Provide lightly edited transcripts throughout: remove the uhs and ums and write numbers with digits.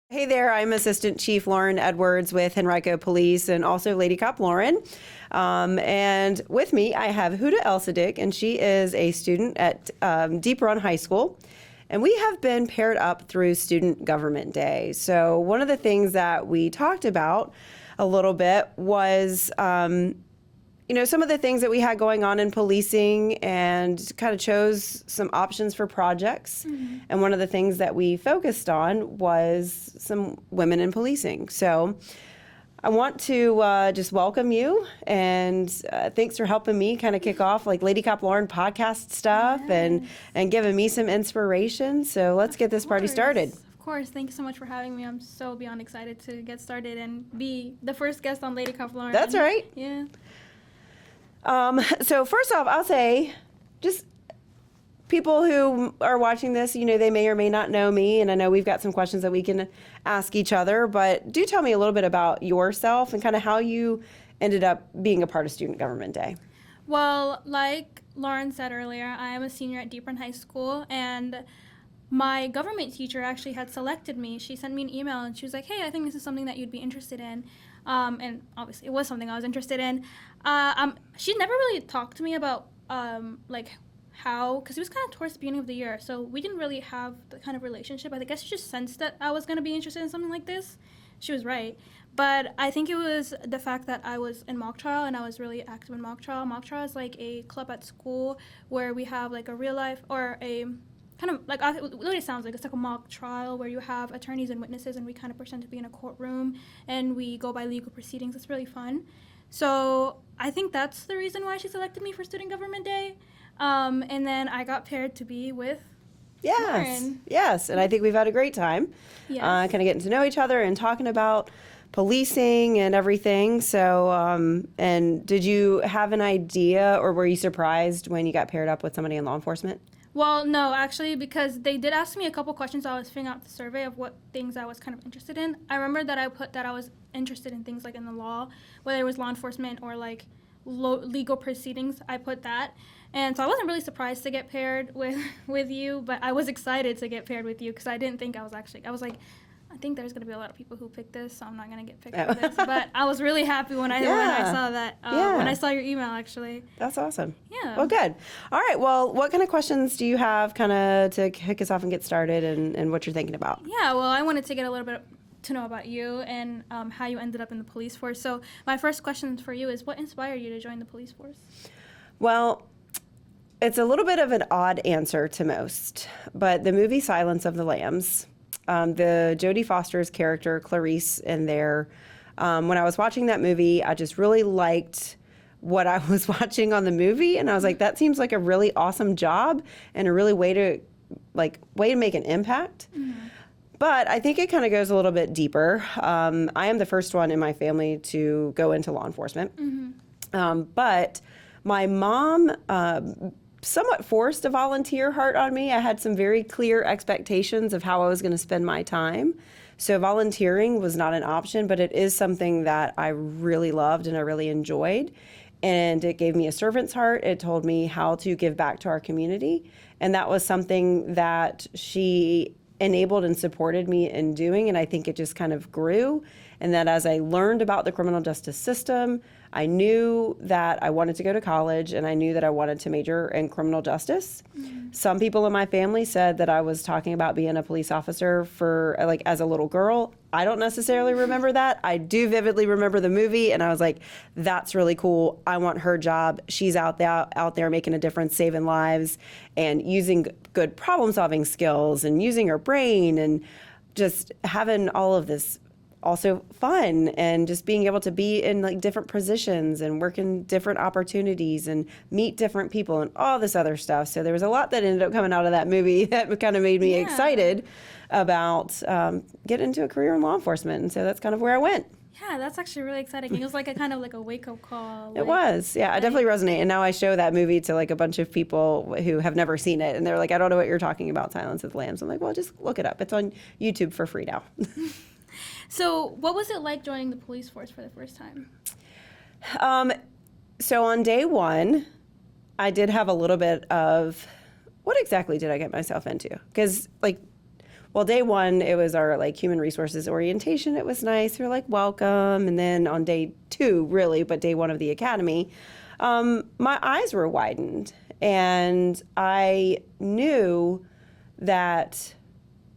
Hey there, I'm Assistant Chief Lauren Edwards with Henrico Police and also Lady Cop Lauren. And with me, I have Huda Elsadig, and she is a student at Deep Run High School. And we have been paired up through Student Government Day. So one of the things that we talked about a little bit was some of the things that we had going on in policing and kind of chose some options for projects. Mm-hmm. And one of the things that we focused on was some women in policing. So I want to just welcome you, and thanks for helping me kind of kick off like Lady Cop Lauren podcast stuff. Yes. and giving me some inspiration. So let's get this party started. Of course. Thank you so much for having me. I'm so beyond excited to get started and be the first guest on Lady Cop Lauren. That's right. Yeah. So first off, I'll say, just people who are watching this, they may or may not know me, and I know we've got some questions that we can ask each other, but do tell me a little bit about yourself and kind of how you ended up being a part of Student Government Day. Well, like Lauren said earlier, I am a senior at Deep Run High School, and my government teacher actually had selected me. She sent me an email, and she was like, hey, I think this is something that you'd be interested in. And obviously it was something I was interested in. She never really talked to me about how, because it was kind of towards the beginning of the year, so we didn't really have the kind of relationship. I guess she just sensed that I was going to be interested in something like this. She was right. But I think it was the fact that I was in mock trial, and I was really active in mock trial. Mock trial is like a club at school where we have like a real life or a kind of like what it sounds like. It's like a mock trial where you have attorneys and witnesses, and we kind of pretend to be in a courtroom, and we go by legal proceedings. It's really fun. So I think that's the reason why she selected me for Student Government Day. And then I got paired to be with Lauren. Yes, and I think we've had a great time. Yes. Kind of getting to know each other and talking about policing and everything. So, and did you have an idea, or were you surprised when you got paired up with somebody in law enforcement? Well, no, actually, because they did ask me a couple questions. I was filling out the survey of what things I was kind of interested in. I remember that I put that I was interested in things like in the law, whether it was law enforcement or like legal proceedings. I put that. And so I wasn't really surprised to get paired with you, but I was excited to get paired with you because I didn't think I was like, I think there's going to be a lot of people who pick this, so I'm not going to get picked for this. But I was really happy when I saw that, when I saw your email, actually. That's awesome. Yeah. Well, good. All right. Well, what kind of questions do you have kind of to kick us off and get started, and what you're thinking about? Yeah, well, I wanted to get a little bit to know about you and how you ended up in the police force. So my first question for you is, what inspired you to join the police force? Well, it's a little bit of an odd answer to most, but the movie Silence of the Lambs, the Jodie Foster's character, Clarice, in there, when I was watching that movie, I just really liked what I was watching on the movie, and I was like, that seems like a really awesome job and a really way to make an impact. Mm-hmm. But I think it kind of goes a little bit deeper. I am the first one in my family to go into law enforcement. Mm-hmm. But my mom somewhat forced a volunteer heart on me. I had some very clear expectations of how I was going to spend my time. So volunteering was not an option, but it is something that I really loved and I really enjoyed. And it gave me a servant's heart. It told me how to give back to our community. And that was something that she enabled and supported me in doing. And I think it just kind of grew. And that as I learned about the criminal justice system, I knew that I wanted to go to college, and I knew that I wanted to major in criminal justice. Mm-hmm. Some people in my family said that I was talking about being a police officer for as a little girl. I don't necessarily remember that. I do vividly remember the movie, and I was like, that's really cool. I want her job. She's out there making a difference, saving lives, and using good problem-solving skills, and using her brain, and just having all of this also fun, and just being able to be in different positions and work in different opportunities and meet different people and all this other stuff. So there was a lot that ended up coming out of that movie that kind of made me excited about getting into a career in law enforcement. And so that's kind of where I went. Yeah, that's actually really exciting. It was like a kind of like a wake-up call. It was. Yeah, I definitely resonate. And now I show that movie to a bunch of people who have never seen it. And they're like, I don't know what you're talking about, Silence of the Lambs. I'm like, well, just look it up. It's on YouTube for free now. So what was it like joining the police force for the first time? So on day one, I did have a little bit of, what exactly did I get myself into? Because Well, day one, it was our like human resources orientation. It was nice. We were like, welcome. And then on day two, really, but day one of the academy, my eyes were widened. And I knew that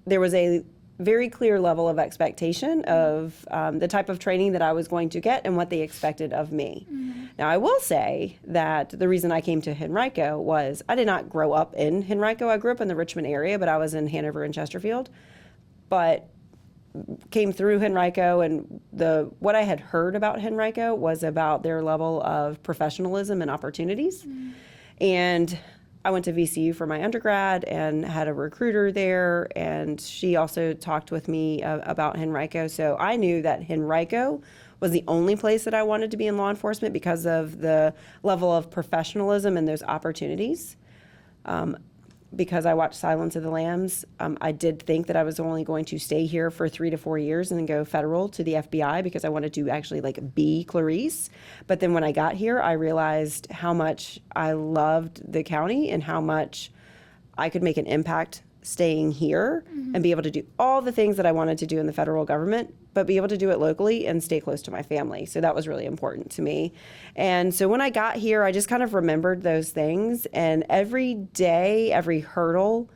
there was a very clear level of expectation of the type of training that I was going to get and what they expected of me. Mm-hmm. Now, I will say that the reason I came to Henrico was I did not grow up in Henrico. I grew up in the Richmond area, but I was in Hanover and Chesterfield. But came through Henrico, and what I had heard about Henrico was about their level of professionalism and opportunities. Mm-hmm. And I went to VCU for my undergrad and had a recruiter there, and she also talked with me about Henrico. So I knew that Henrico was the only place that I wanted to be in law enforcement because of the level of professionalism and those opportunities. Because I watched Silence of the Lambs, I did think that I was only going to stay here for 3 to 4 years and then go federal to the FBI because I wanted to actually like be Clarice. But then when I got here, I realized how much I loved the county and how much I could make an impact staying here and be able to do all the things that I wanted to do in the federal government, but be able to do it locally and stay close to my family. So that was really important to me. And so when I got here, I just kind of remembered those things. And every day, every hurdle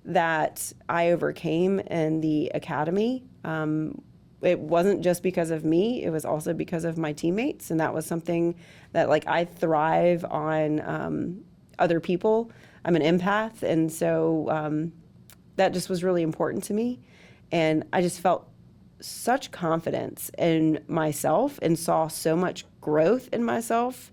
that I overcame in the academy, it wasn't just because of me, it was also because of my teammates. And that was something that like I thrive on other people. I'm an empath. And so that just was really important to me. And I just felt such confidence in myself and saw so much growth in myself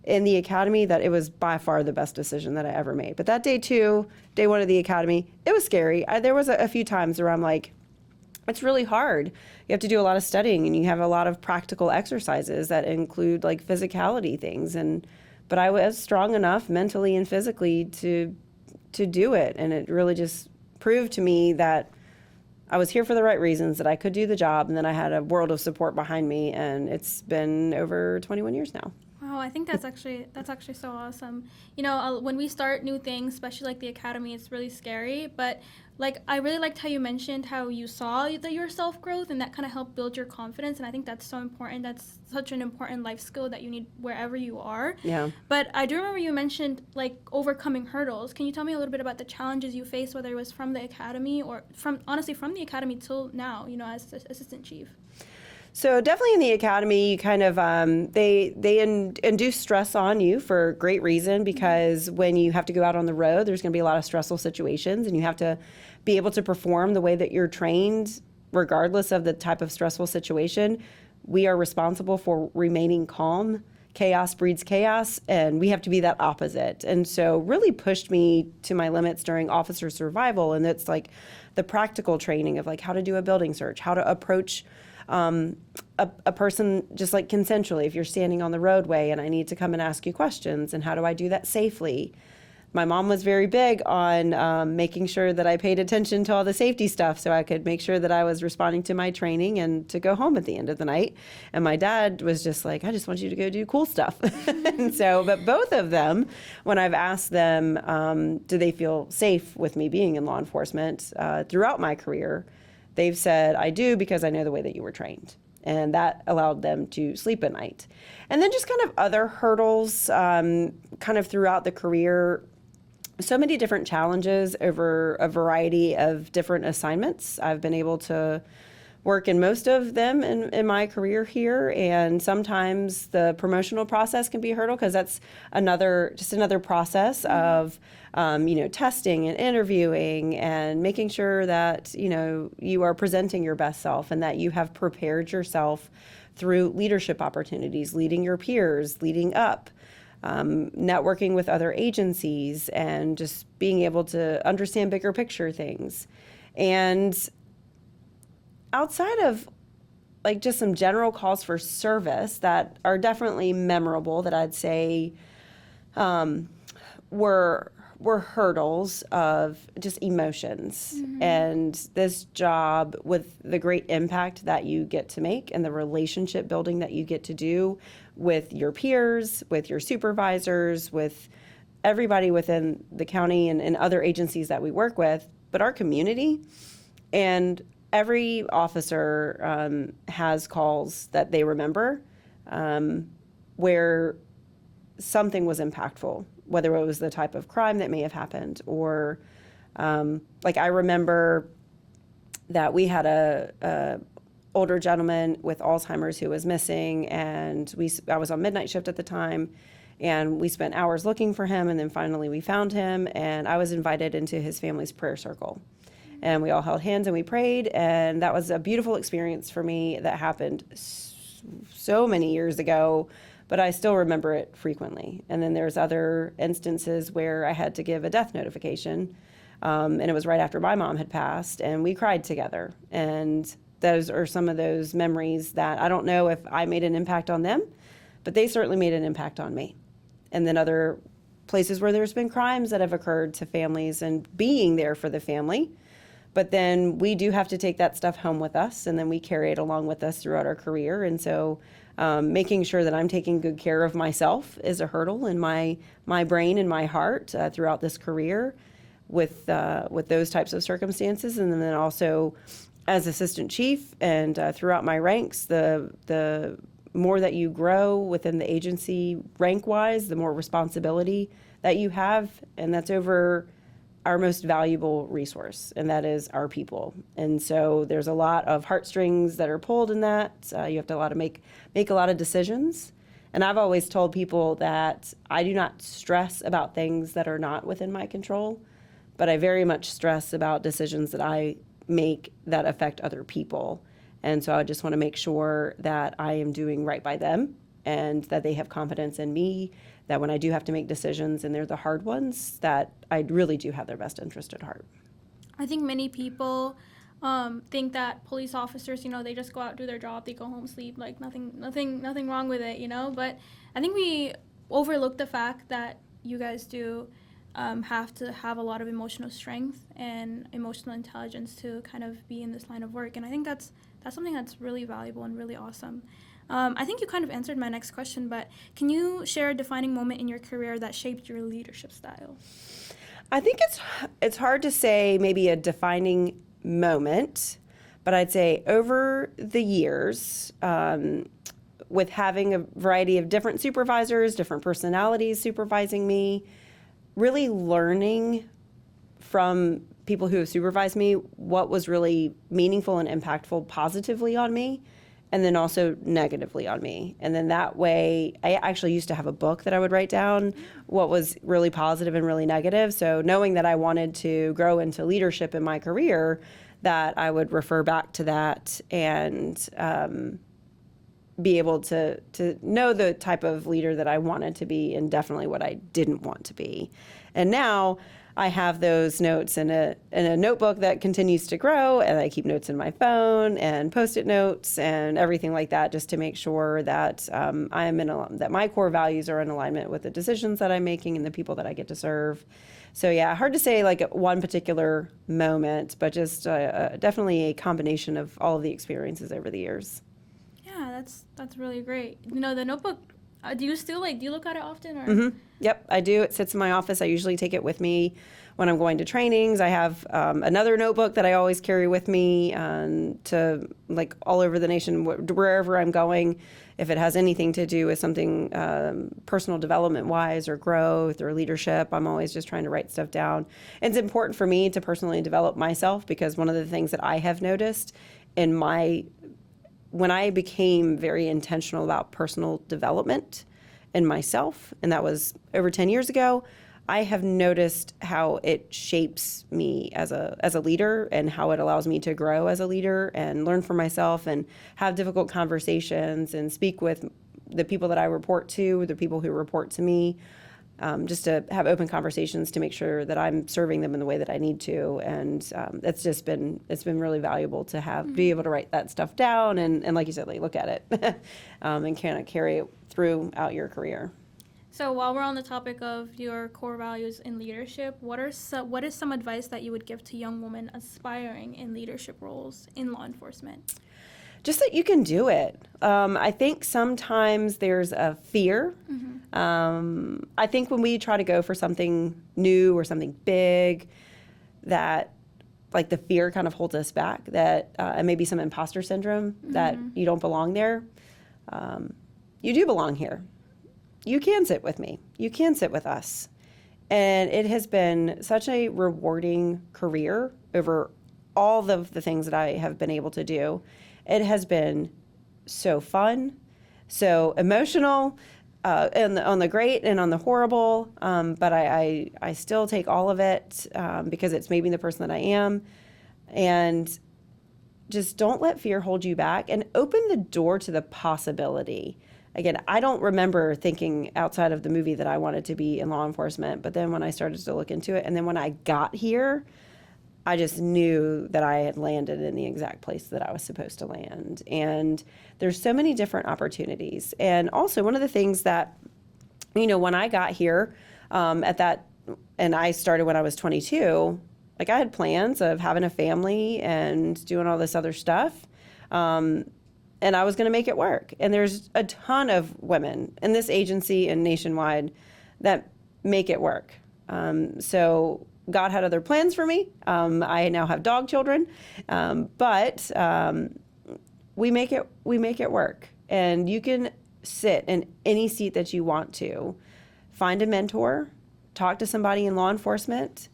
in the academy that it was by far the best decision that I ever made. But that day one of the academy, it was scary. There was a few times where I'm like, it's really hard. You have to do a lot of studying and you have a lot of practical exercises that include like physicality things. But I was strong enough mentally and physically to do it. And it really just proved to me that I was here for the right reasons, that I could do the job, and then I had a world of support behind me, and it's been over 21 years now. Wow, I think that's actually so awesome. You know, when we start new things, especially like the academy, it's really scary. But like, I really liked how you mentioned how you saw your self growth, and that kind of helped build your confidence. And I think that's so important. That's such an important life skill that you need wherever you are. Yeah. But I do remember you mentioned like overcoming hurdles. Can you tell me a little bit about the challenges you faced, whether it was from the academy or from the academy till now? You know, as assistant chief. So definitely in the academy, you kind of they induce stress on you for great reason, because when you have to go out on the road, there's going to be a lot of stressful situations, and you have to be able to perform the way that you're trained, regardless of the type of stressful situation. We are responsible for remaining calm. Chaos breeds chaos, and we have to be that opposite. And so really pushed me to my limits during officer survival, and it's like the practical training of like how to do a building search, how to approach a person just like consensually if you're standing on the roadway and I need to come and ask you questions, and how do I do that safely. My mom was very big on making sure that I paid attention to all the safety stuff so I could make sure that I was responding to my training and to go home at the end of the night. And my dad was just like, I just want you to go do cool stuff. And so, but both of them, when I've asked them, do they feel safe with me being in law enforcement throughout my career, they've said, I do, because I know the way that you were trained. And that allowed them to sleep at night. And then just kind of other hurdles kind of throughout the career. So many different challenges over a variety of different assignments. I've been able to work in most of them in my career here, and sometimes the promotional process can be a hurdle because that's another process of testing and interviewing and making sure that you are presenting your best self and that you have prepared yourself through leadership opportunities, leading your peers, leading up. Networking with other agencies, and just being able to understand bigger picture things. And outside of like just some general calls for service that are definitely memorable, that I'd say were hurdles of just emotions. Mm-hmm. And this job, with the great impact that you get to make and the relationship building that you get to do with your peers, with your supervisors, with everybody within the county and other agencies that we work with, but our community, And every officer has calls that they remember where something was impactful, whether it was the type of crime that may have happened or like I remember that we had a older gentleman with Alzheimer's who was missing, and I was on midnight shift at the time, and we spent hours looking for him, and then finally we found him, and I was invited into his family's prayer circle. And we all held hands and we prayed, and that was a beautiful experience for me that happened so many years ago, but I still remember it frequently. And then there's other instances where I had to give a death notification, and it was right after my mom had passed, and we cried together. And those are some of those memories that I don't know if I made an impact on them, but they certainly made an impact on me. And then other places where there's been crimes that have occurred to families and being there for the family. But then we do have to take that stuff home with us, and then we carry it along with us throughout our career. And so making sure that I'm taking good care of myself is a hurdle in my brain and my heart throughout this career with those types of circumstances. And then also as assistant chief and throughout my ranks, the more that you grow within the agency rank-wise, the more responsibility that you have, and that's over our most valuable resource, and that is our people. And so there's a lot of heartstrings that are pulled in that. You have to make a lot of decisions. And I've always told people that I do not stress about things that are not within my control, but I very much stress about decisions that I make that affect other people. And so I just want to make sure that I am doing right by them and that they have confidence in me, that when I do have to make decisions and they're the hard ones, that I really do have their best interest at heart. I think many people think that police officers, they just go out, do their job, they go home, sleep, like nothing wrong with it, But I think we overlook the fact that you guys do have to have a lot of emotional strength and emotional intelligence to kind of be in this line of work. And I think that's something that's really valuable and really awesome. I think you kind of answered my next question, but can you share a defining moment in your career that shaped your leadership style? I think it's hard to say maybe a defining moment, but I'd say over the years, with having a variety of different supervisors, different personalities supervising me, really learning from people who have supervised me what was really meaningful and impactful positively on me, and then also negatively on me. And then that way, I actually used to have a book that I would write down what was really positive and really negative. So knowing that I wanted to grow into leadership in my career, that I would refer back to that and be able to know the type of leader that I wanted to be and definitely what I didn't want to be. And now I have those notes in a notebook that continues to grow, and I keep notes in my phone and Post-it notes and everything like that, just to make sure that that my core values are in alignment with the decisions that I'm making and the people that I get to serve. So yeah, hard to say like one particular moment, but just definitely a combination of all of the experiences over the years. Yeah, that's really great. The notebook. Do you look at it often? Or? Mm-hmm. Yep, I do. It sits in my office. I usually take it with me when I'm going to trainings. I have another notebook that I always carry with me to like all over the nation, wherever I'm going. If it has anything to do with something personal development wise or growth or leadership, I'm always just trying to write stuff down. And it's important for me to personally develop myself, because one of the things that I have noticed when I became very intentional about personal development in myself, and that was over 10 years ago, I have noticed how it shapes me as a leader and how it allows me to grow as a leader and learn for myself and have difficult conversations and speak with the people that I report to, the people who report to me, just to have open conversations to make sure that I'm serving them in the way that I need to. And it's been really valuable to be able to write that stuff down and like you said, like look at it and kind of carry it throughout your career. So while we're on the topic of your core values in leadership, what is some advice that you would give to young women aspiring in leadership roles in law enforcement? Just that you can do it. I think sometimes there's a fear. Mm-hmm. I think when we try to go for something new or something big, that like the fear kind of holds us back, that and maybe some imposter syndrome that you don't belong there. You do belong here. You can sit with me. You can sit with us. And it has been such a rewarding career over all of the things that I have been able to do. It has been so fun, so emotional, on the great and on the horrible. But I still take all of it because it's made me the person that I am. And just don't let fear hold you back, and open the door to the possibility. Again, I don't remember thinking outside of the movie that I wanted to be in law enforcement, but then when I started to look into it, and then when I got here, I just knew that I had landed in the exact place that I was supposed to land. And there's so many different opportunities. And also one of the things that, when I got here and I started when I was 22, like I had plans of having a family and doing all this other stuff. And I was going to make it work. And there's a ton of women in this agency and nationwide that make it work. So God had other plans for me. I now have dog children, but we make it work. And you can sit in any seat that you want to. Find a mentor, talk to somebody in law enforcement,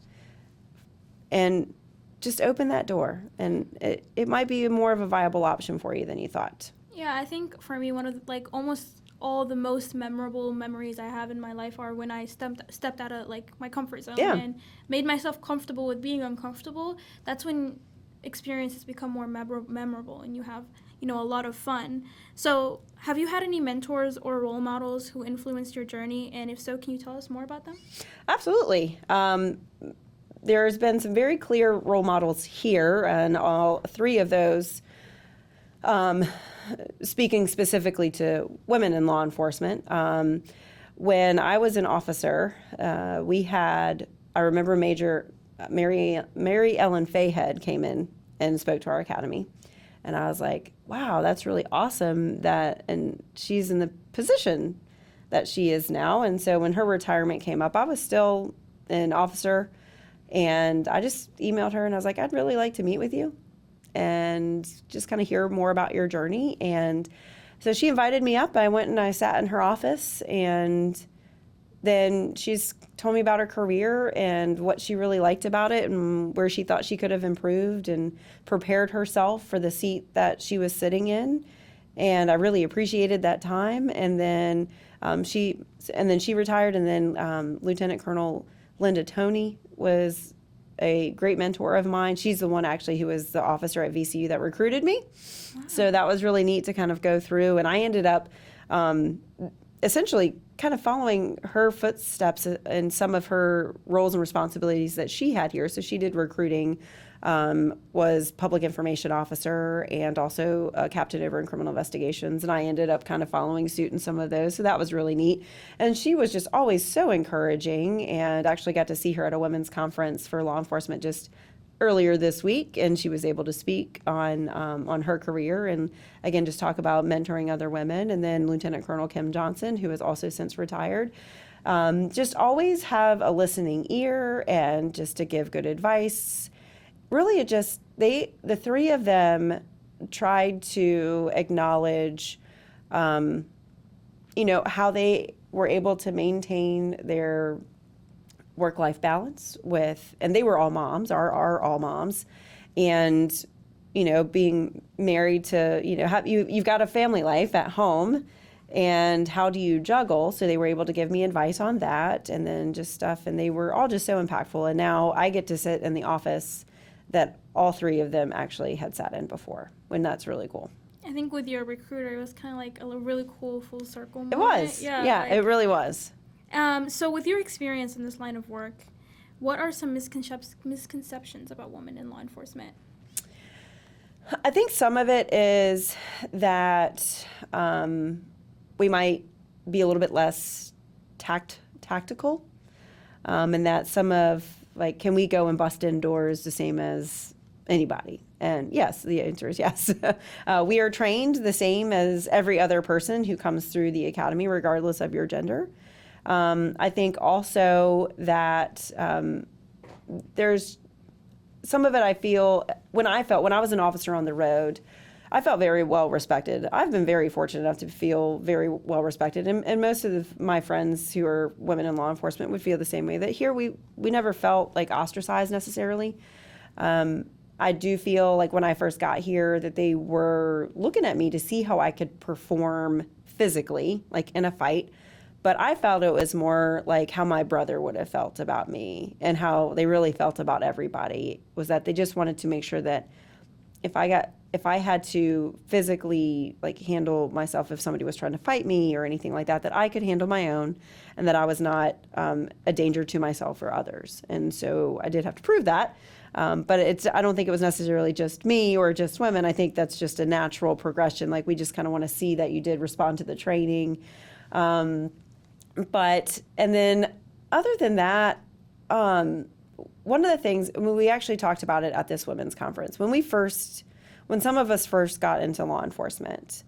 and just open that door, and it might be more of a viable option for you than you thought. Yeah, I think for me, one of almost all the most memorable memories I have in my life are when I stepped out of my comfort zone and made myself comfortable with being uncomfortable. That's when experiences become more memorable, and you have a lot of fun. So have you had any mentors or role models who influenced your journey, and if so, can you tell us more about them? Absolutely. There's been some very clear role models here, and all three of those, speaking specifically to women in law enforcement. When I was an officer, I remember Major Mary Ellen Fayhead came in and spoke to our academy. And I was like, wow, that's really awesome and she's in the position that she is now. And so when her retirement came up, I was still an officer. And I just emailed her and I was like, I'd really like to meet with you and just kind of hear more about your journey. And so she invited me up. I went and I sat in her office, and then she's told me about her career and what she really liked about it and where she thought she could have improved and prepared herself for the seat that she was sitting in. And I really appreciated that time. And then she retired, and then Lieutenant Colonel Linda Toney was a great mentor of mine. She's the one actually who was the officer at VCU that recruited me. Wow. So that was really neat to kind of go through. And I ended up essentially kind of following her footsteps in some of her roles and responsibilities that she had here. So she did recruiting, was public information officer, and also a captain over in criminal investigations. And I ended up kind of following suit in some of those. So that was really neat. And she was just always so encouraging, and actually got to see her at a women's conference for law enforcement just earlier this week. And she was able to speak on her career and, again, just talk about mentoring other women. And then Lieutenant Colonel Kim Johnson, who has also since retired. Just always have a listening ear and just to give good advice. Really, the three of them tried to acknowledge, how they were able to maintain their work-life balance and they were all moms, are all moms, and, being married to, you've got a family life at home, and how do you juggle? So they were able to give me advice on that, and then just stuff, and they were all just so impactful. And now I get to sit in the office that all three of them actually had sat in before, and that's really cool. I think with your recruiter, it was kind of like a really cool full circle moment. It was. Yeah, it really was. So with your experience in this line of work, what are some misconceptions about women in law enforcement? I think some of it is that we might be a little bit less tactical, and that some of, can we go and bust in doors the same as anybody? And yes, the answer is yes. We are trained the same as every other person who comes through the academy, regardless of your gender. I think also that there's some of it I feel, when I was an officer on the road, I felt very well respected. I've been very fortunate enough to feel very well respected, and most of my friends who are women in law enforcement would feel the same way, that here we never felt like ostracized necessarily. I do feel like when I first got here that they were looking at me to see how I could perform physically, like in a fight. But I felt it was more like how my brother would have felt about me, and how they really felt about everybody, was that they just wanted to make sure that if I had to physically like handle myself, if somebody was trying to fight me or anything like that, that I could handle my own, and that I was not a danger to myself or others. And so I did have to prove that. But I don't think it was necessarily just me or just women. I think that's just a natural progression. Like, we just kind of want to see that you did respond to the training. And then other than that, one of the things, I mean, we actually talked about it at this women's conference. When some of us first got into law enforcement,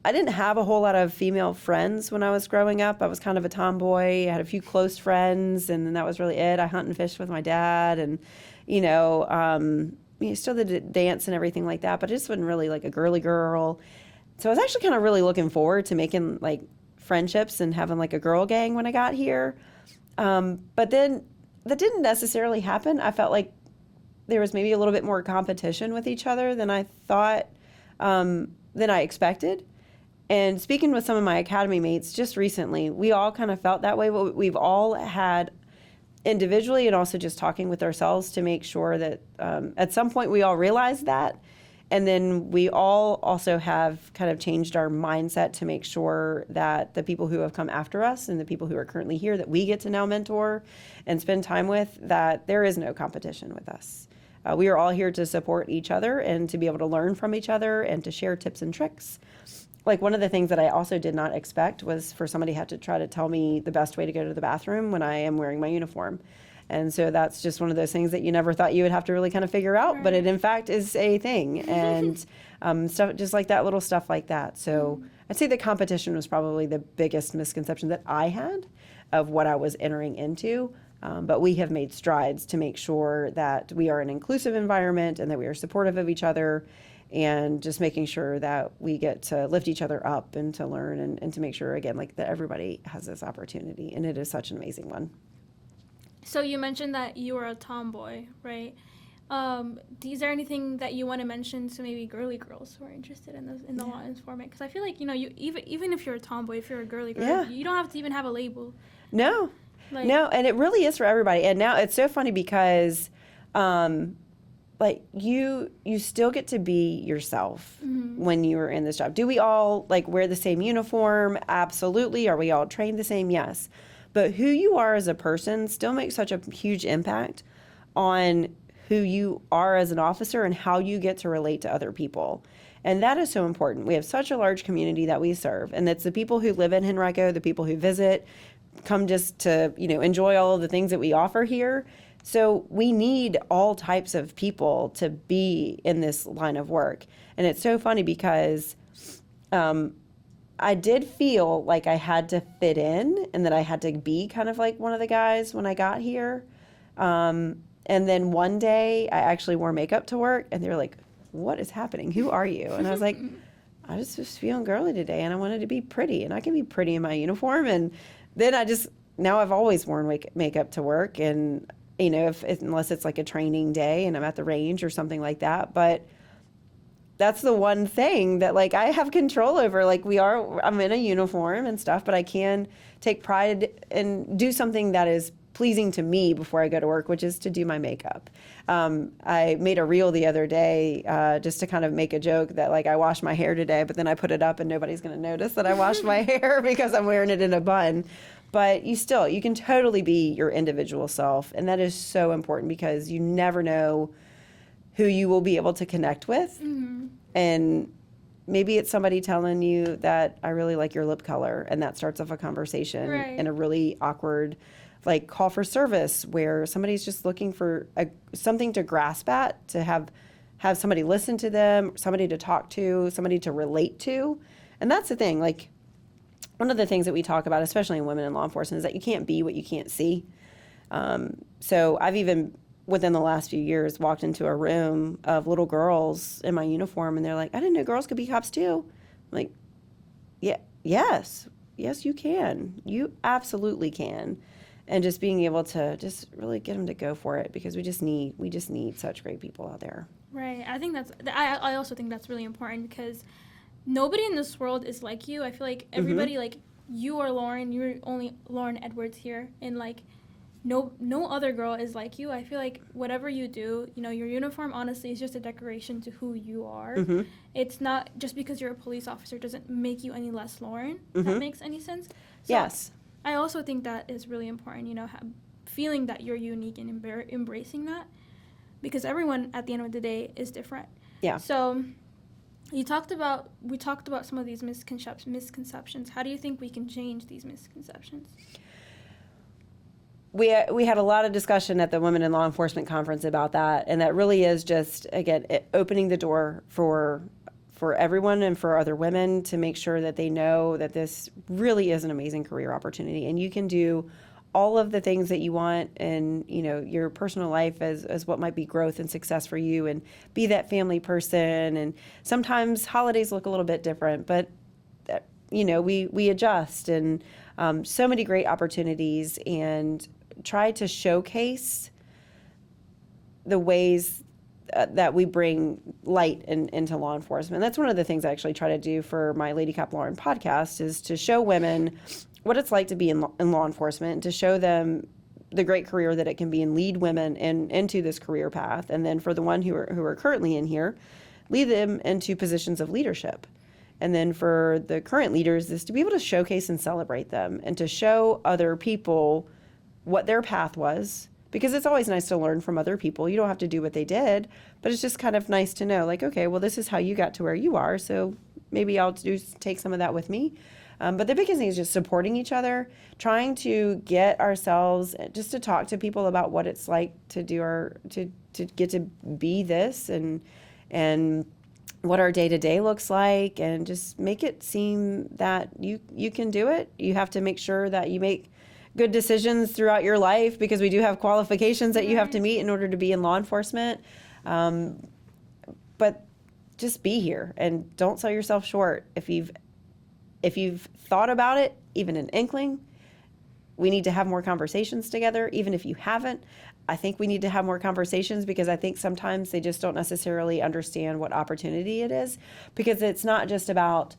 I didn't have a whole lot of female friends when I was growing up. I was kind of a tomboy. I had a few close friends, and then that was really it. I hunt and fish with my dad, and still did dance and everything like that, but I just wasn't really like a girly girl. So I was actually kind of really looking forward to making like friendships and having like a girl gang when I got here. But then that didn't necessarily happen. I felt like there was maybe a little bit more competition with each other than I thought, than I expected. And speaking with some of my academy mates just recently, we all kind of felt that way. We've all had individually, and also just talking with ourselves to make sure that at some point we all realized that. And then we all also have kind of changed our mindset to make sure that the people who have come after us and the people who are currently here that we get to now mentor and spend time with, that there is no competition with us. We are all here to support each other and to be able to learn from each other and to share tips and tricks. Like, one of the things that I also did not expect was for somebody to try to tell me the best way to go to the bathroom when I am wearing my uniform. And so that's just one of those things that you never thought you would have to really kind of figure out, but it in fact is a thing. And stuff just like that, little stuff like that. So I'd say the competition was probably the biggest misconception that I had of what I was entering into. But we have made strides to make sure that we are an inclusive environment and that we are supportive of each other, and just making sure that we get to lift each other up and to learn and to make sure, again, like that everybody has this opportunity. And it is such an amazing one. So you mentioned that you were a tomboy, right? Is there anything that you want to mention to maybe girly girls who are interested in the law enforcement? Because I feel like, you even if you're a tomboy, if you're a girly girl, you don't have to even have a label. No, and it really is for everybody. And now it's so funny because like you still get to be yourself when you are in this job. Do we all like wear the same uniform? Absolutely. Are we all trained the same? Yes. But who you are as a person still makes such a huge impact on who you are as an officer and how you get to relate to other people. And that is so important. We have such a large community that we serve, and it's the people who live in Henrico, the people who visit, come just to, enjoy all of the things that we offer here. So we need all types of people to be in this line of work. And it's so funny because I did feel like I had to fit in and that I had to be kind of like one of the guys when I got here. And then one day I actually wore makeup to work, and they were like, "What is happening? Who are you?" And I was like, "I was just feeling girly today, and I wanted to be pretty, and I can be pretty in my uniform." And then now I've always worn makeup to work, and unless it's like a training day and I'm at the range or something like that. But that's the one thing that like I have control over. Like I'm in a uniform and stuff, but I can take pride and do something that is pleasing to me before I go to work, which is to do my makeup. I made a reel the other day just to kind of make a joke that like I washed my hair today, but then I put it up and nobody's going to notice that I washed my hair because I'm wearing it in a bun. But you can totally be your individual self. And that is so important because you never know who you will be able to connect with. Mm-hmm. And maybe it's somebody telling you that I really like your lip color, and that starts off a conversation in a really awkward like call for service where somebody's just looking for something to grasp at, to have somebody listen to them, somebody to talk to, somebody to relate to. And that's the thing, like one of the things that we talk about, especially in women in law enforcement, is that you can't be what you can't see. So I've even, within the last few years, walked into a room of little girls in my uniform, and they're like, I didn't know girls could be cops too. I'm like, yeah, yes, you can. You absolutely can. And just being able to just really get them to go for it, because we just need such great people out there. Right. I think I also think that's really important, because nobody in this world is like you. I feel like everybody, like, you are Lauren, you're only Lauren Edwards here, and like no other girl is like you. I feel like whatever you do, your uniform honestly is just a decoration to who you are. It's not just because you're a police officer doesn't make you any less Lauren. If that makes any sense. So Yes. I also think that is really important, feeling that you're unique and embracing that, because everyone at the end of the day is different. Yeah. So we talked about some of these misconceptions. How do you think we can change these misconceptions? We had a lot of discussion at the Women in Law Enforcement Conference about that, and that really is just, again, opening the door for everyone and for other women to make sure that they know that this really is an amazing career opportunity, and you can do all of the things that you want in your personal life as what might be growth and success for you, and be that family person. And sometimes holidays look a little bit different, but we adjust, and so many great opportunities, and try to showcase the ways that we bring light into law enforcement. That's one of the things I actually try to do for my Lady Cop Lauren podcast, is to show women what it's like to be in law enforcement, and to show them the great career that it can be, and lead women into this career path. And then for the one who are currently in here, lead them into positions of leadership. And then for the current leaders, is to be able to showcase and celebrate them, and to show other people what their path was, because it's always nice to learn from other people. You don't have to do what they did, but it's just kind of nice to know, like, okay, well, this is how you got to where you are, so maybe I'll take some of that with me. But the biggest thing is just supporting each other, trying to get ourselves just to talk to people about what it's like to do to get to be this, and what our day-to-day looks like, and just make it seem that you can do it. You have to make sure that you make good decisions throughout your life, because we do have qualifications that you have to meet in order to be in law enforcement. But just be here, and don't sell yourself short. If you've thought about it, even an inkling, we need to have more conversations together. Even if you haven't, I think we need to have more conversations, because I think sometimes they just don't necessarily understand what opportunity it is, because it's not just about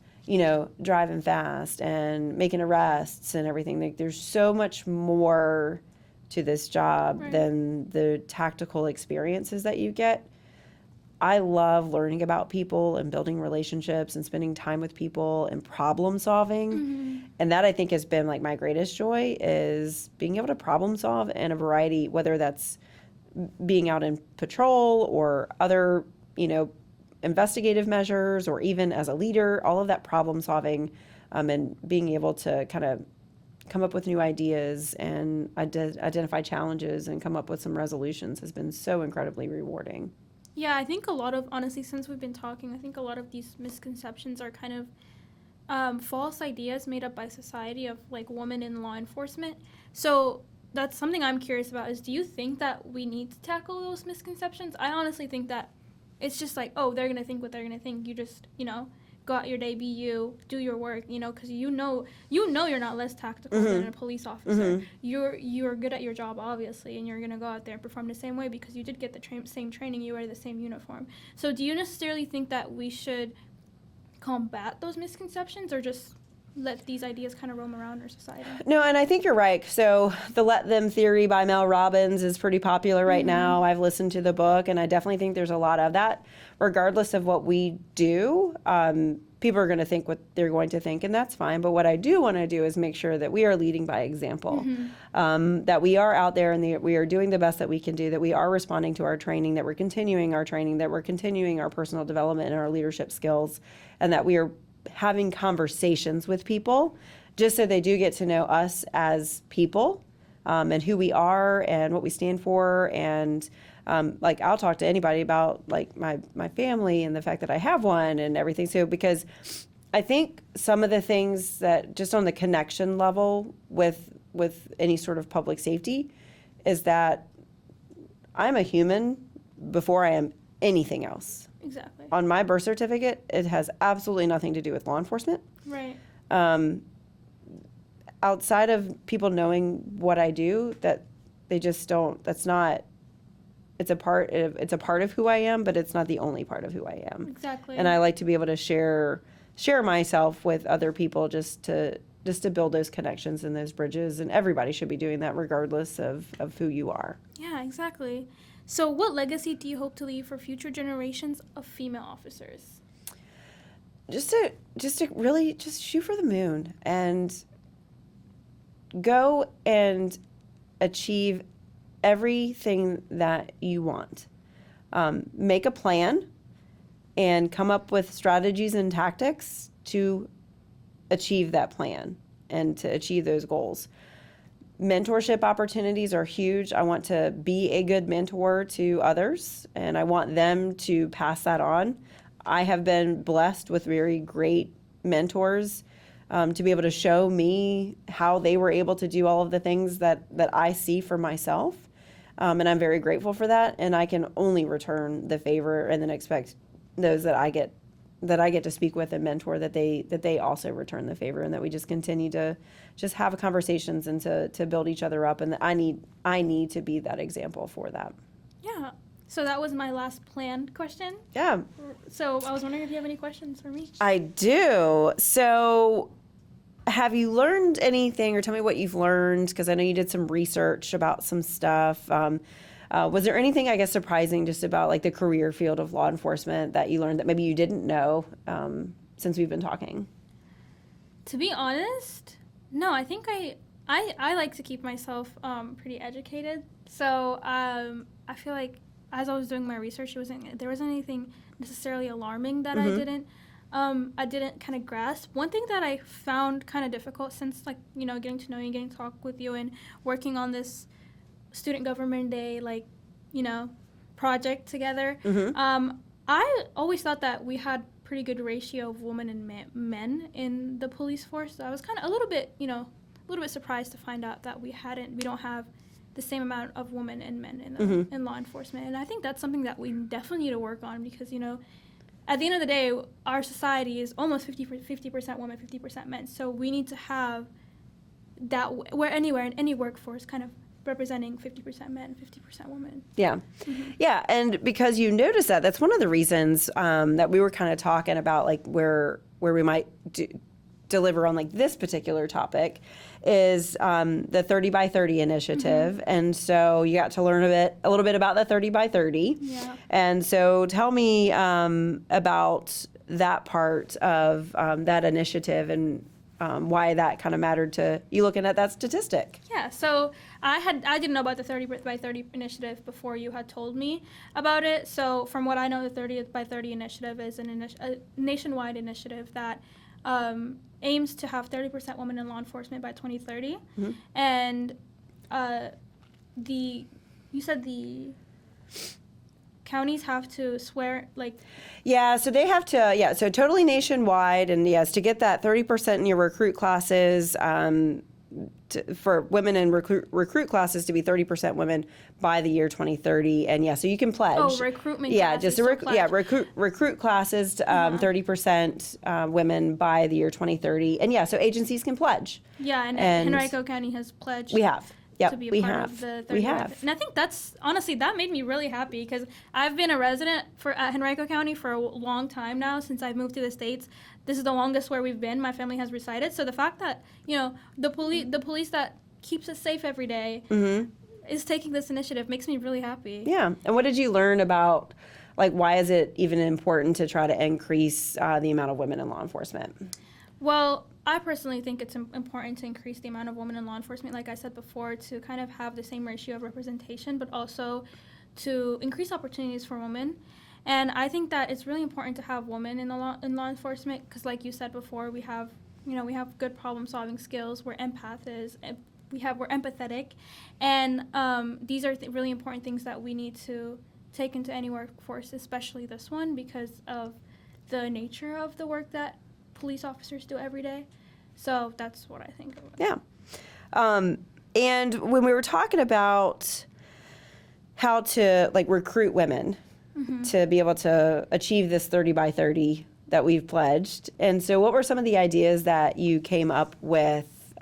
driving fast and making arrests and everything. Like, there's so much more to this job than the tactical experiences that you get. I love learning about people and building relationships and spending time with people and problem solving. And that, I think, has been like my greatest joy, is being able to problem solve in a variety, whether that's being out in patrol or other, investigative measures, or even as a leader, all of that problem solving, and being able to kind of come up with new ideas and identify challenges and come up with some resolutions has been so incredibly rewarding. Yeah, I think honestly, since we've been talking, I think a lot of these misconceptions are kind of false ideas made up by society of, like, women in law enforcement. So that's something I'm curious about, is do you think that we need to tackle those misconceptions? I honestly think that it's just like, oh, they're going to think what they're going to think. You just, go out your day, be you, do your work, because you're not less tactical than a police officer. You're good at your job, obviously, and you're going to go out there and perform the same way, because you did get the same training, you wear the same uniform. So do you necessarily think that we should combat those misconceptions, or just let these ideas kind of roam around our society? No, and I think you're right. So the Let Them theory by Mel Robbins is pretty popular right now. I've listened to the book, and I definitely think there's a lot of that. Regardless of what we do, people are going to think what they're going to think, and that's fine. But what I do want to do is make sure that we are leading by example, that we are out there and we are doing the best that we can do, that we are responding to our training, that we're continuing our training, that we're continuing our personal development and our leadership skills, and that we are having conversations with people just so they do get to know us as people, and who we are and what we stand for. And like, I'll talk to anybody about, like, my family and the fact that I have one and everything. So, because I think some of the things that just on the connection level with any sort of public safety, is that I'm a human before I am anything else. Exactly. On my birth certificate, it has absolutely nothing to do with law enforcement. Right. Outside of people knowing what I do, that they just don't, that's not, it's a part of who I am, but it's not the only part of who I am. Exactly. And I like to be able to share myself with other people just to build those connections and those bridges, and everybody should be doing that regardless of who you are. Yeah, exactly. So what legacy do you hope to leave for future generations of female officers? Just to really just shoot for the moon and go and achieve everything that you want. Make a plan and come up with strategies and tactics to achieve that plan and to achieve those goals. Mentorship opportunities are huge. I want to be a good mentor to others, and I want them to pass that on. I have been blessed with very great mentors to be able to show me how they were able to do all of the things that I see for myself. And I'm very grateful for that, and I can only return the favor and then expect those that I get to speak with and mentor that they also return the favor, and that we just continue to just have conversations and to build each other up, and that I need to be that example for that. Yeah. So that was my last planned question. Yeah. So I was wondering if you have any questions for me. I do. So have you learned anything, or tell me what you've learned, because I know you did some research about some stuff. Was there anything, I guess, surprising just about like the career field of law enforcement that you learned that maybe you didn't know since we've been talking? To be honest, no. I think I like to keep myself pretty educated. So I feel like as I was doing my research, there wasn't anything necessarily alarming that I didn't kind of grasp. One thing that I found kind of difficult since, like, getting to know you, getting to talk with you, and working on this student government day, project together. I always thought that we had pretty good ratio of women and men in the police force. So I was kind of a little bit surprised to find out that we don't have the same amount of women and men in law enforcement. And I think that's something that we definitely need to work on, because, at the end of the day, our society is almost 50% women, 50% men. So we need to have that anywhere in any workforce kind of representing 50% men, 50% women. Yeah. Yeah, and because you noticed that's one of the reasons that we were kind of talking about, like, where we might deliver on, like, this particular topic is the 30 by 30 initiative. And so you got to learn a little bit about the 30 by 30. Yeah. And so tell me about that part of that initiative and why that kind of mattered to you looking at that statistic. Yeah, so I didn't know about the 30 by 30 initiative before you had told me about it. So from what I know, the 30 by 30 initiative is a nationwide initiative that aims to have 30% women in law enforcement by 2030. And you said the counties have to swear, like... Yeah, so they have to, so totally nationwide, and yes, to get that 30% in your recruit classes, for women in recruit classes to be 30% women by the year 2030, and so you can pledge. Oh, recruitment classes. Just recruit classes, 30% women by the year 2030, and so agencies can pledge. Yeah, and Henrico County has pledged. We have. Yep, to be a part of the 30. And I think that's, honestly, that made me really happy, because I've been a resident at Henrico County for a long time now. Since I've moved to the States, this is the longest where we've been. My family has resided. So the fact that, the police that keeps us safe every day is taking this initiative makes me really happy. Yeah. And what did you learn about, like, why is it even important to try to increase the amount of women in law enforcement? Well, I personally think it's important to increase the amount of women in law enforcement, like I said before, to kind of have the same ratio of representation, but also to increase opportunities for women. And I think that it's really important to have women in law enforcement, because, like you said before, we have good problem-solving skills. We're empaths. We're empathetic, and these are really important things that we need to take into any workforce, especially this one, because of the nature of the work that police officers do every day. So that's what I think about. Yeah. And when we were talking about how to like recruit women to be able to achieve this 30 by 30 that we've pledged. And so what were some of the ideas that you came up with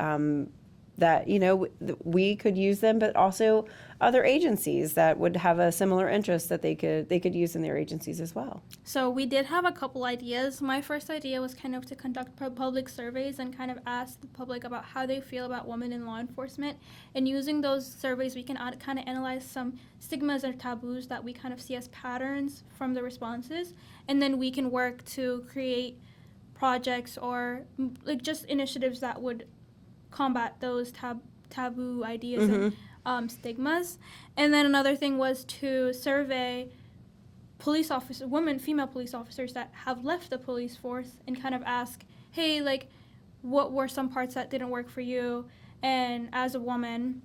that, you know, we could use them, but also other agencies that would have a similar interest that they could use in their agencies as well? So we did have a couple ideas. My first idea was kind of to conduct public surveys and kind of ask the public about how they feel about women in law enforcement. And using those surveys, we can kind of analyze some stigmas or taboos that we kind of see as patterns from the responses. And then we can work to create projects or like just initiatives that would combat those taboo ideas and stigmas. And then another thing was to survey female police officers that have left the police force and kind of ask, hey, like, what were some parts that didn't work for you? And as a woman,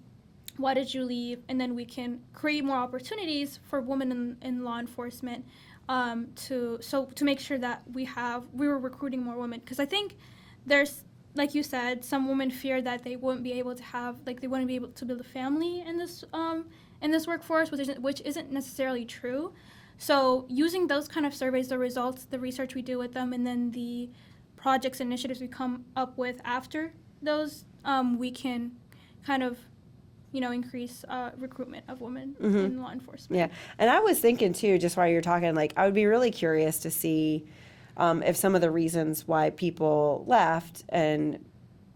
why did you leave? And then we can create more opportunities for women in law enforcement to make sure that we were recruiting more women. Because I think there's, like you said, some women fear that they wouldn't be able to build a family in this workforce, which isn't necessarily true. So using those kind of surveys, the results, the research we do with them, and then the projects, initiatives we come up with after those, we can kind of, you know, increase recruitment of women in law enforcement. Yeah, and I was thinking too, just while you're talking, like I would be really curious to see if some of the reasons why people left and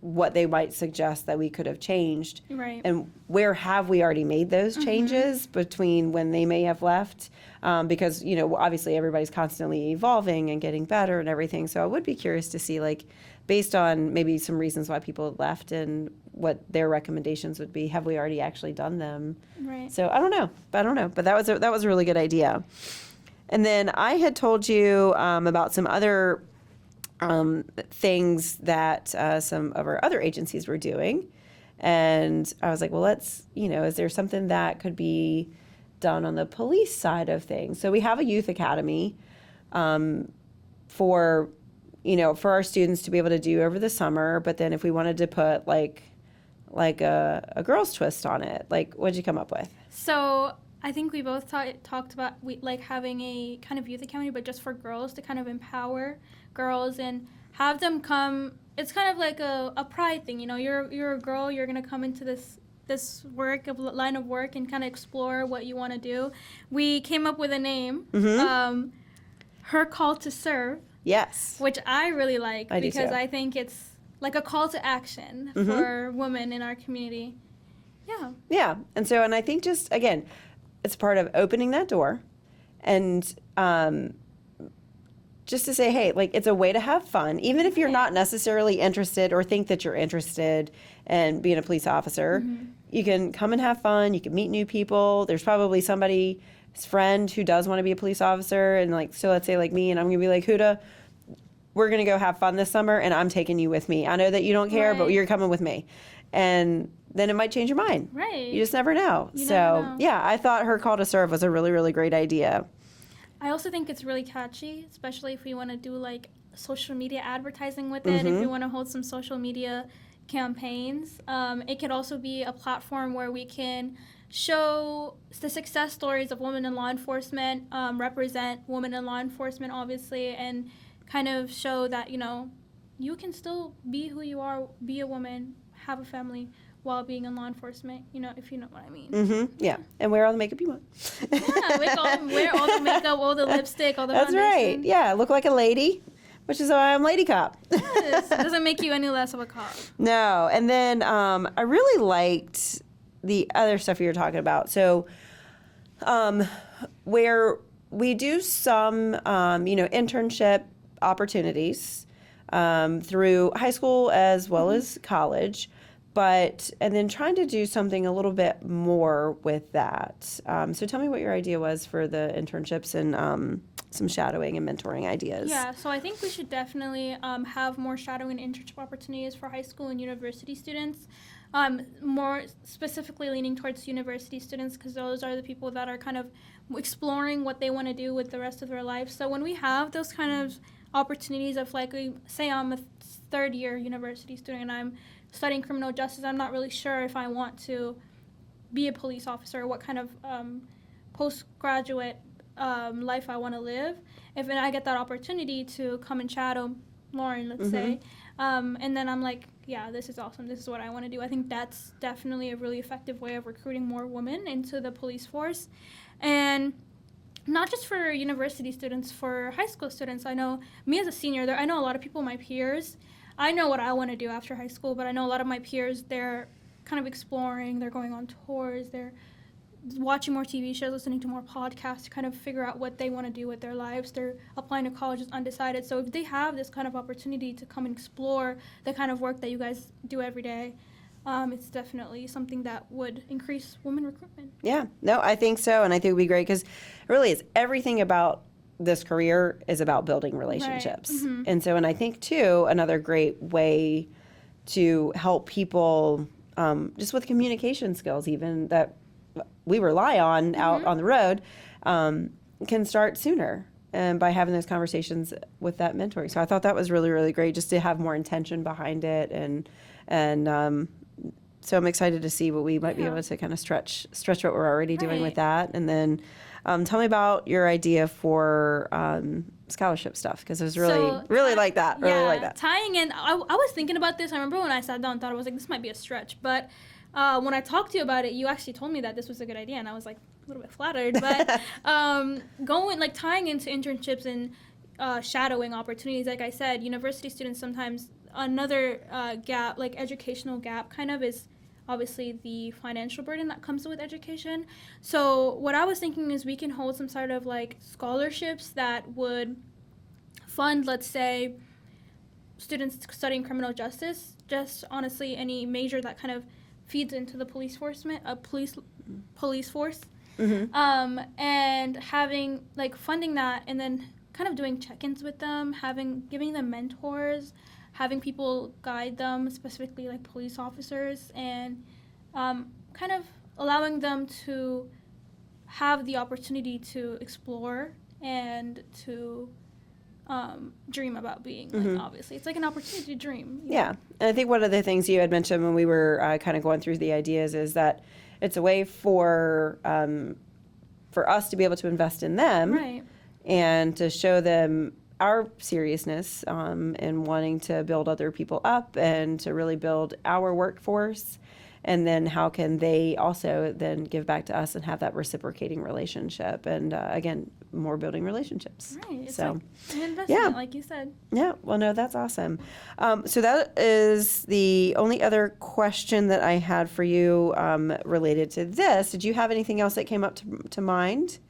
what they might suggest that we could have changed. Right. And where have we already made those changes between when they may have left? Because, you know, obviously everybody's constantly evolving and getting better and everything. So I would be curious to see, like, based on maybe some reasons why people left and what their recommendations would be, have we already actually done them? Right. So I don't know. But that was a really good idea. And then I had told you about some other things that some of our other agencies were doing. And I was like, well, is there something that could be done on the police side of things? So we have a youth academy for our students to be able to do over the summer. But then if we wanted to put like a girl's twist on it, like what'd you come up with? So I think we both talked about having a kind of youth academy, but just for girls, to kind of empower girls and have them come. It's kind of like a pride thing, you know. You're a girl. You're gonna come into this line of work and kind of explore what you want to do. We came up with a name, Her Call to Serve. Yes. Which I really like because too. I think it's like a call to action for women in our community. Yeah. Yeah. And I think just, again, it's part of opening that door and just to say, hey, like it's a way to have fun, even if you're not necessarily interested or think that you're interested in being a police officer. You can come and have fun. You can meet new people. There's probably somebody's friend who does want to be a police officer. And like, so let's say like me, and I'm going to be like, Huda, we're going to go have fun this summer and I'm taking you with me. I know that you don't care, but you're coming with me. And then it might change your mind. Right. You just never know. Yeah, I thought Her Call to Serve was a really, really great idea. I also think it's really catchy, especially if we want to do like social media advertising with it, if we want to hold some social media campaigns. It could also be a platform where we can show the success stories of women in law enforcement, represent women in law enforcement, obviously, and kind of show that, you know, you can still be who you are, be a woman, have a family while being in law enforcement, you know, if you know what I mean. Yeah, and wear all the makeup you want. Yeah, wear all the makeup, all the lipstick, all the That's foundation. right. Yeah, look like a lady, which is why I'm Lady Cop. Yes, it doesn't make you any less of a cop. No, and then I really liked the other stuff you were talking about. So where we do some, internship opportunities through high school as well as college, and then trying to do something a little bit more with that. So tell me what your idea was for the internships and some shadowing and mentoring ideas. Yeah, so I think we should definitely have more shadowing and internship opportunities for high school and university students. More specifically leaning towards university students because those are the people that are kind of exploring what they want to do with the rest of their life. So when we have those kind of opportunities of like, say I'm a third year university student and I'm studying criminal justice. I'm not really sure if I want to be a police officer, what kind of postgraduate life I want to live. If I get that opportunity to come and shadow Lauren, let's say, and then I'm like, yeah, this is awesome. This is what I want to do. I think that's definitely a really effective way of recruiting more women into the police force. And not just for university students, for high school students. I know me as a senior, I know a lot of people, my peers, I know what I want to do after high school, but I know a lot of my peers, they're kind of exploring, they're going on tours, they're watching more TV shows, listening to more podcasts to kind of figure out what they want to do with their lives. They're applying to colleges undecided. So if they have this kind of opportunity to come and explore the kind of work that you guys do every day, it's definitely something that would increase women recruitment. Yeah, no, I think so. And I think it would be great because really it's everything about this career is about building relationships. Right. And so, and I think too, another great way to help people just with communication skills even that we rely on out on the road can start sooner and by having those conversations with that mentoring. So I thought that was really, really great just to have more intention behind it. And so I'm excited to see what we might be able to kind of stretch what we're already doing with that. And then tell me about your idea for scholarship stuff because it was really like that. Really like that. Tying in, I was thinking about this. I remember when I sat down and thought, I was like, this might be a stretch. But when I talked to you about it, you actually told me that this was a good idea. And I was like a little bit flattered. But tying into internships and shadowing opportunities, like I said, university students sometimes, another gap, like educational gap kind of is obviously the financial burden that comes with education. So what I was thinking is we can hold some sort of like scholarships that would fund, let's say, students studying criminal justice, just honestly any major that kind of feeds into the police force, and having like funding that and then kind of doing check-ins with them, giving them mentors, having people guide them, specifically like police officers, and kind of allowing them to have the opportunity to explore and to dream about being, like, obviously. It's like an opportunity to dream. Yeah. And I think one of the things you had mentioned when we were kind of going through the ideas is that it's a way for us to be able to invest in them. Right. And to show them our seriousness in wanting to build other people up and to really build our workforce. And then how can they also then give back to us and have that reciprocating relationship? And again, more building relationships. Right. It's so, like an investment, like you said. Yeah. Well, no, that's awesome. So that is the only other question that I had for you related to this. Did you have anything else that came up to mind?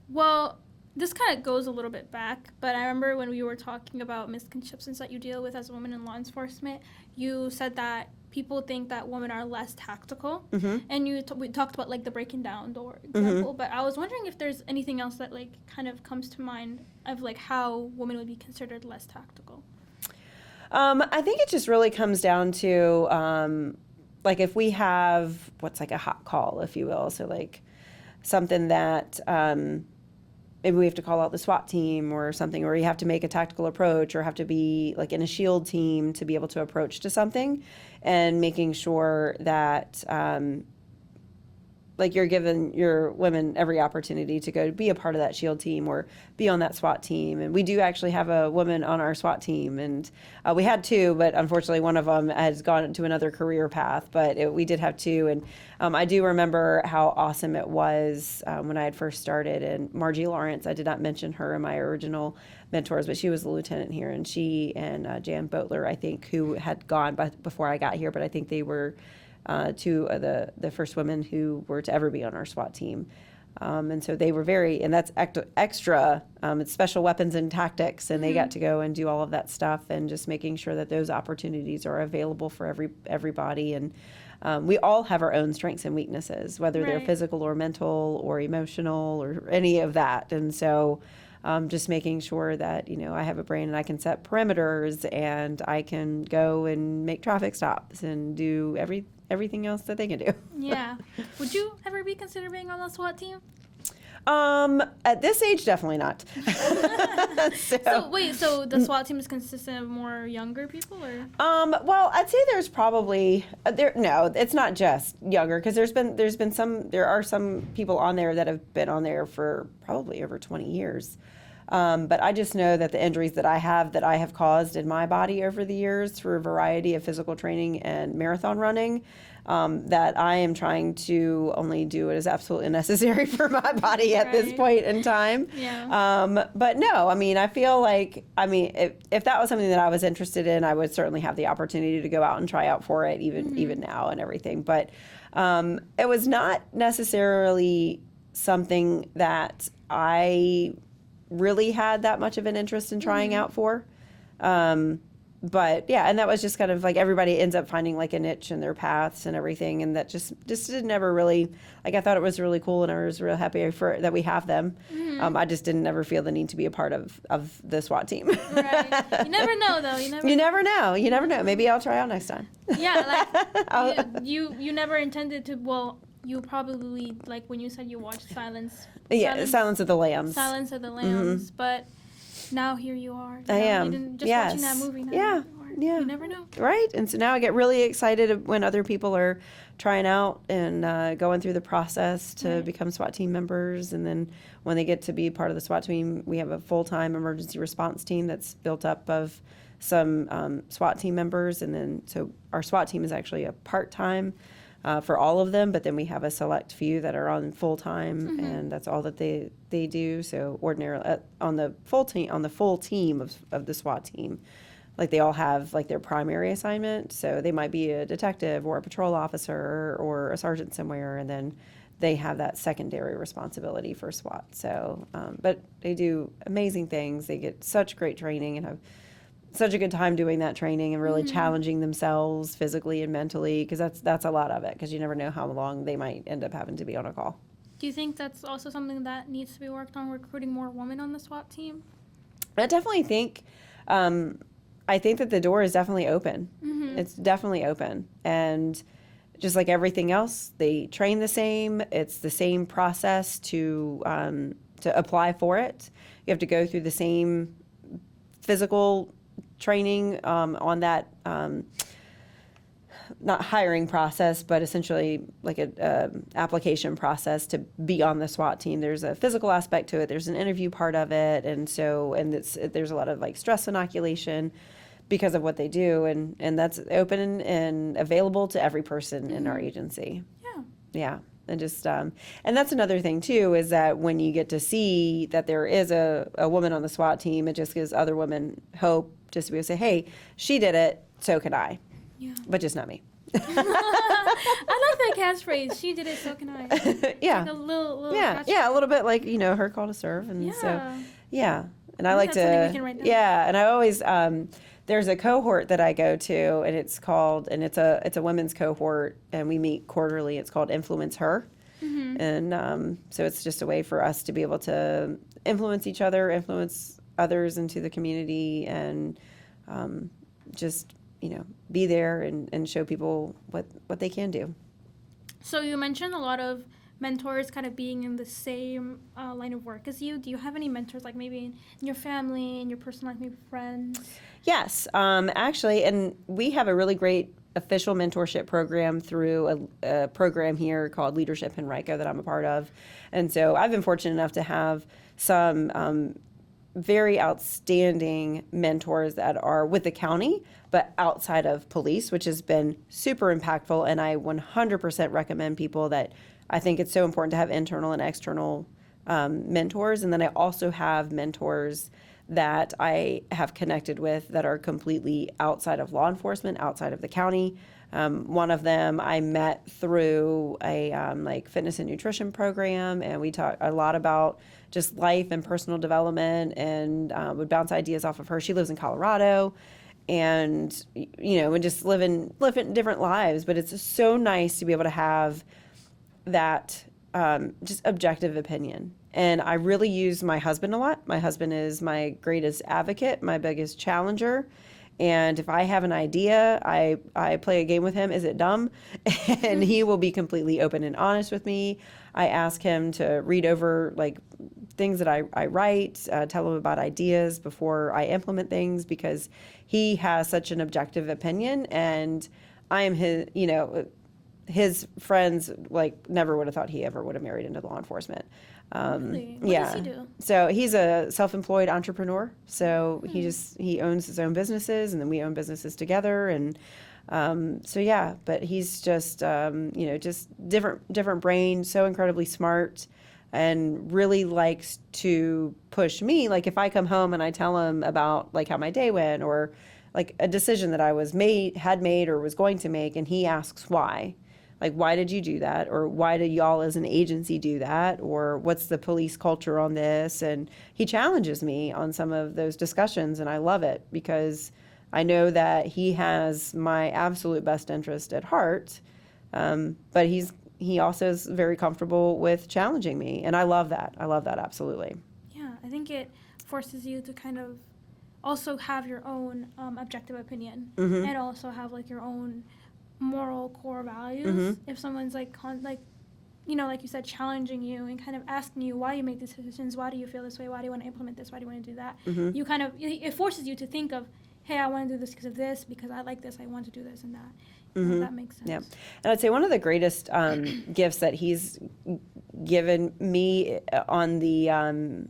Well, this kind of goes a little bit back, but I remember when we were talking about misconceptions that you deal with as a woman in law enforcement, you said that people think that women are less tactical, and we talked about like the breaking down door example, but I was wondering if there's anything else that like kind of comes to mind of like how women would be considered less tactical. I think it just really comes down to like if we have what's like a hot call, if you will, so like something that maybe we have to call out the SWAT team or something, or you have to make a tactical approach or have to be like in a SHIELD team to be able to approach to something, and making sure that like you're giving your women every opportunity to go be a part of that SHIELD team or be on that SWAT team. And we do actually have a woman on our SWAT team, and we had two, but unfortunately one of them has gone to another career path, but we did have two. And I do remember how awesome it was when I had first started. And Margie Lawrence, I did not mention her in my original mentors, but she was a lieutenant here, and she and Jan Boatler, I think, who had gone before I got here, but I think they were two of the first women who were to ever be on our SWAT team. And so they were and that's extra, it's special weapons and tactics, and they got to go and do all of that stuff, and just making sure that those opportunities are available for everybody. And we all have our own strengths and weaknesses, whether they're physical or mental or emotional or any of that. And so just making sure that, I have a brain and I can set perimeters and I can go and make traffic stops and do everything else that they can do. Yeah. Would you ever be considered being on the SWAT team? At this age, definitely not. So the SWAT team is consistent of more younger people, or? Well, I'd say there's probably no, it's not just younger, because there are some people on there that have been on there for probably over 20 years. But I just know that the injuries that I have caused in my body over the years through a variety of physical training and marathon running, that I am trying to only do what is absolutely necessary for my body at this point in time. Yeah. But no, I mean, I feel like, if that was something that I was interested in, I would certainly have the opportunity to go out and try out for it, even now and everything. But it was not necessarily something that I really had that much of an interest in trying out for. But yeah, and that was just kind of like everybody ends up finding like a niche in their paths and everything, and that just didn't ever really, like, I thought it was really cool and I was real happy that we have them. I just didn't ever feel the need to be a part of the SWAT team. Right. You never know, though. You never know. You never know. Maybe I'll try out next time. Yeah, like you never intended to. Well, you probably, like when you said you watched Silence Silence of the Lambs. Silence of the Lambs, but now here you are. I am. Watching that movie. Now yeah. You never know. Right. And so now I get really excited when other people are trying out and going through the process to become SWAT team members. And then when they get to be part of the SWAT team, we have a full-time emergency response team that's built up of some SWAT team members. And then so our SWAT team is actually a part-time for all of them, but then we have a select few that are on full-time, and that's all that they do. So ordinarily on the full team of the SWAT team, like they all have like their primary assignment. So they might be a detective or a patrol officer or a sergeant somewhere, and then they have that secondary responsibility for SWAT. So, but they do amazing things. They get such great training and have such a good time doing that training and really challenging themselves physically and mentally, because that's a lot of it, because you never know how long they might end up having to be on a call. Do you think that's also something that needs to be worked on, recruiting more women on the SWAT team? I definitely think, I think that the door is definitely open. It's definitely open. And just like everything else, they train the same. It's the same process to apply for it. You have to go through the same physical training on that, not hiring process, but essentially like a application process to be on the SWAT team. There's a physical aspect to it. There's an interview part of it, and there's a lot of like stress inoculation because of what they do, and that's open and available to every person in our agency. Yeah. And just and that's another thing too, is that when you get to see that there is a woman on the SWAT team, it just gives other women hope, just to be able to say, hey, she did it, so can I. Yeah. But just not me. I like that catchphrase. She did it, so can I. Yeah. Like a little Yeah, a little bit like, her call to serve. And so, yeah. And I like that's something we can write down. Yeah, and I always, there's a cohort that I go to, and it's a women's cohort, and we meet quarterly. It's called Influence Her. And so it's just a way for us to be able to influence each other, influence others into the community, and just, be there and show people what they can do. So you mentioned a lot of mentors kind of being in the same line of work as you. Do you have any mentors, like maybe in your family, in your personal life, maybe friends? Yes, actually, and we have a really great official mentorship program through a program here called Leadership Henrico that I'm a part of. And so I've been fortunate enough to have some very outstanding mentors that are with the county, but outside of police, which has been super impactful. And I 100% recommend people that I think it's so important to have internal and external mentors. And then I also have mentors that I have connected with that are completely outside of law enforcement, outside of the county. One of them I met through a fitness and nutrition program, and we talked a lot about just life and personal development, and would bounce ideas off of her. She lives in Colorado, and and just living different lives. But it's so nice to be able to have that just objective opinion. And I really use my husband a lot. My husband is my greatest advocate, my biggest challenger. And if I have an idea, I play a game with him. Is it dumb? And he will be completely open and honest with me. I ask him to read over like things that I write, tell him about ideas before I implement things, because he has such an objective opinion, and I am his, his friends like never would have thought he ever would have married into law enforcement. Really? What Yeah. does he do? So he's a self-employed entrepreneur. So he owns his own businesses, and then we own businesses together. And so yeah, but he's just just different brain, so incredibly smart, and really likes to push me. Like if I come home and I tell him about like how my day went, or like a decision that I had made or was going to make, and he asks why. Like, why did you do that? Or why did y'all as an agency do that? Or what's the police culture on this? And he challenges me on some of those discussions, and I love it because I know that he has my absolute best interest at heart. But he also is very comfortable with challenging me, and I love that. I love that, absolutely. Yeah, I think it forces you to kind of also have your own objective opinion, and also have like your own moral core values. If someone's like like you said, challenging you and kind of asking you why you make these decisions, why do you feel this way, why do you want to implement this, why do you want to do that, you kind of, it forces you to think of, hey, I want to do this because of this, because I like this, I want to do this and that. That makes sense. Yeah. And I'd say one of the greatest gifts that he's given me on the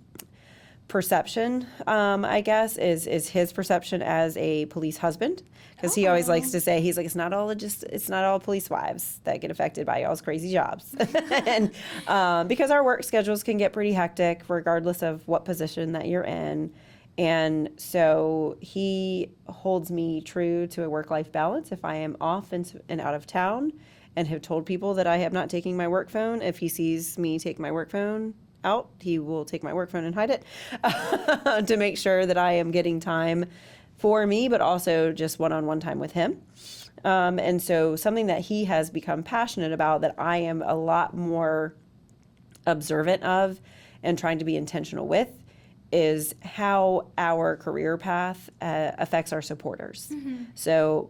perception, I guess, is his perception as a police husband. Because he always likes to say, he's like, it's not all police wives that get affected by y'all's crazy jobs. And because our work schedules can get pretty hectic regardless of what position that you're in. And so he holds me true to a work-life balance. If I am off and out of town and have told people that I am not taking my work phone, if he sees me take my work phone out, he will take my work phone and hide it to make sure that I am getting time for me, but also just one-on-one time with him. And so something that he has become passionate about, that I am a lot more observant of and trying to be intentional with, is how our career path affects our supporters. So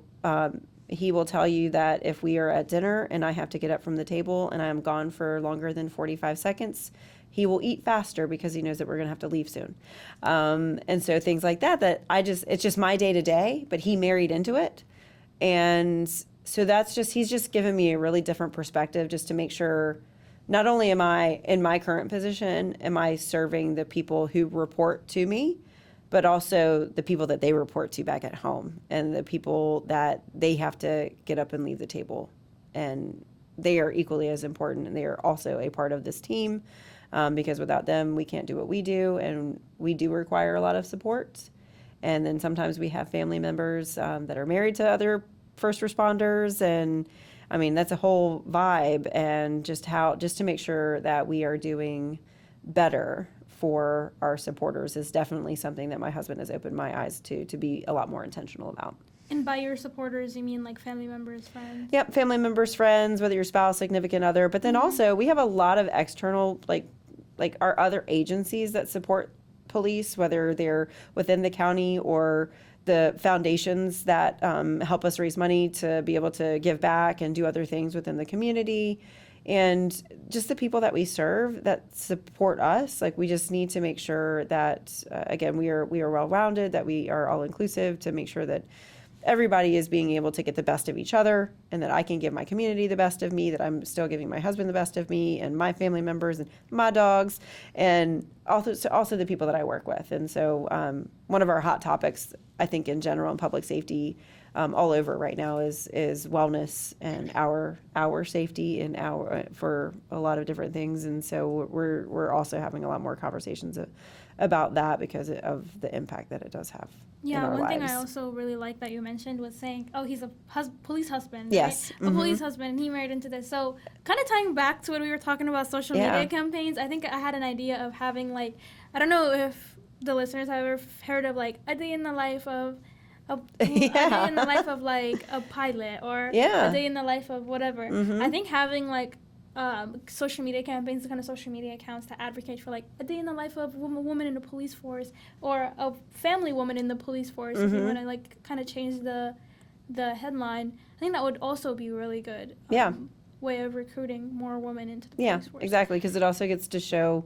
he will tell you that if we are at dinner and I have to get up from the table and I'm gone for longer than 45 seconds, he will eat faster because he knows that we're going to have to leave soon. And so things like that it's just my day to day, but he married into it. And so he's just given me a really different perspective, just to make sure not only am I in my current position, am I serving the people who report to me, but also the people that they report to back at home, and the people that they have to get up and leave the table. And they are equally as important, and they are also a part of this team, because without them, we can't do what we do, and we do require a lot of support. And then sometimes we have family members that are married to other first responders, and I mean, that's a whole vibe, and just to make sure that we are doing better for our supporters is definitely something that my husband has opened my eyes to be a lot more intentional about. And by your supporters, you mean like family members, friends? Yep, family members, friends, whether your spouse, significant other. But then also we have a lot of external, like our other agencies that support police, whether they're within the county or the foundations that help us raise money to be able to give back and do other things within the community. And just the people that we serve that support us, like we just need to make sure that, again, we are well-rounded, that we are all-inclusive, to make sure that everybody is being able to get the best of each other, and that I can give my community the best of me, that I'm still giving my husband the best of me, and my family members and my dogs, and also the people that I work with. And so one of our hot topics, I think, in general in public safety all over right now is wellness and our safety and for a lot of different things. And so we're also having a lot more conversations about that because of the impact that it does have. Yeah, one thing I also really like that you mentioned was saying, oh, he's a police husband. Yes. Right? A police husband, and he married into this. So kind of tying back to what we were talking about, social media campaigns, I think I had an idea of having, like, I don't know if the listeners have ever heard of, like, a day in the life of a day in the life of, like, a pilot, or a day in the life of whatever. I think having, like, social media campaigns, the kind of social media accounts that advocate for like a day in the life of a woman in the police force or a family woman in the police force. If you want to like kind of change the headline, I think that would also be really good. Way of recruiting more women into the police force. Exactly, because it also gets to show,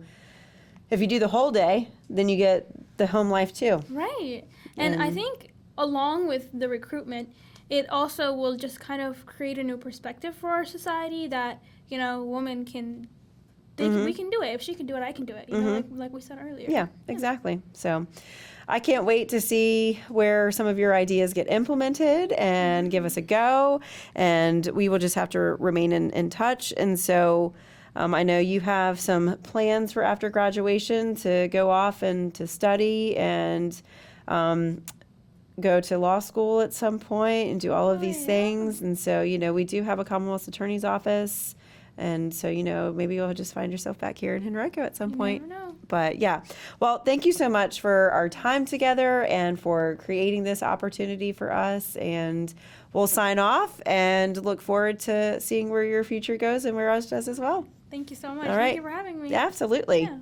if you do the whole day, then you get the home life too. Right. And I think along with the recruitment, it also will just kind of create a new perspective for our society that, you know, women can, we can do it. If she can do it, I can do it. You know, like we said earlier. Yeah, exactly. So I can't wait to see where some of your ideas get implemented and give us a go. And we will just have to remain in touch. And so I know you have some plans for after graduation to go off and to study and go to law school at some point and do all of these things. And so, you know, we do have a Commonwealth Attorney's Office. And so, you know, maybe you'll just find yourself back here in Henrico at some point. Never know. But yeah, well, thank you so much for our time together and for creating this opportunity for us. And we'll sign off and look forward to seeing where your future goes and where ours does as well. Thank you so much. All right. Thank you for having me. Yeah, absolutely. Yeah.